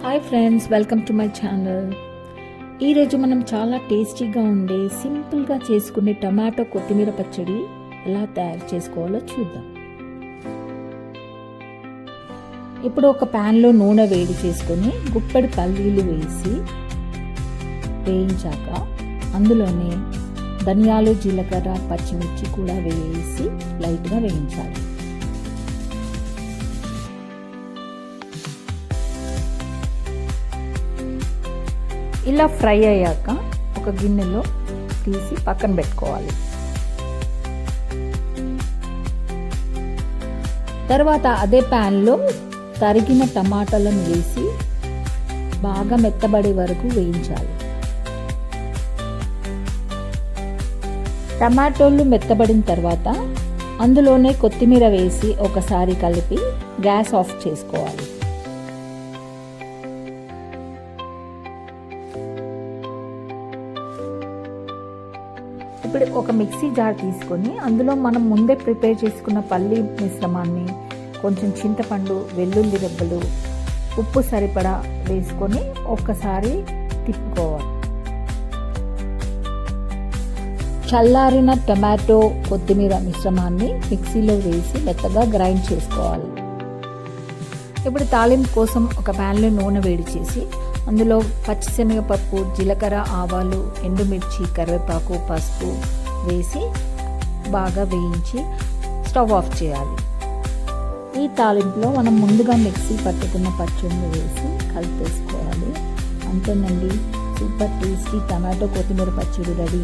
Hi friends, welcome to my channel. ఈరోజు మనం చాలా టేస్టీగా ఉండే సింపుల్గా చేసుకునే టమాటో కొత్తిమీర పచ్చడి ఎలా తయారు చేసుకోవాలో చూద్దాం. ఇప్పుడు ఒక ప్యాన్లో నూనె వేడి చేసుకొని గుప్పెడు పల్లీలు వేసి వేయించాక అందులోనే ధనియాలు, జీలకర్ర, పచ్చిమిర్చి కూడా వేసి లైట్గా వేయించాలి. ఇలా ఫ్రై అయ్యాక ఒక గిన్నెలో తీసి పక్కన పెట్టుకోవాలి. తర్వాత అదే ప్యాన్లో తరిగిన టమాటాలను వేసి బాగా మెత్తబడే వరకు వేయించాలి. టమాటోలు మెత్తబడిన తర్వాత అందులోనే కొత్తిమీర వేసి ఒకసారి కలిపి గ్యాస్ ఆఫ్ చేసుకోవాలి. ఇప్పుడు ఒక మిక్సీ జార్ తీసుకొని అందులో మనం ముందే ప్రిపేర్ చేసుకున్న పల్లి మిశ్రమాన్ని, కొంచెం చింతపండు, వెల్లుల్లి రెబ్బలు, ఉప్పు సరిపడా వేసుకొని ఒక్కసారి తిప్పుకోవాలి. చల్లారిన టమాటో కొత్తిమీర మిశ్రమాన్ని మిక్సీలో వేసి మెత్తగా గ్రైండ్ చేసుకోవాలి. ఇప్పుడు తాలింపు కోసం ఒక ప్యాన్లో నూనె వేడి చేసి అందులో పచ్చిశనగపప్పు, జీలకర్ర, ఆవాలు, ఎండుమిర్చి, కరివేపాకు, పసుపు వేసి బాగా వేయించి స్టవ్ ఆఫ్ చేయాలి. ఈ తాలింపులో మనం ముందుగా మిక్సీ పట్టుకున్న పచ్చడిని వేసి కలిపేసుకోవాలి. అంతేనండి, సూపర్ టేస్టీ టమాటో కొత్తిమీర పచ్చడి రెడీ.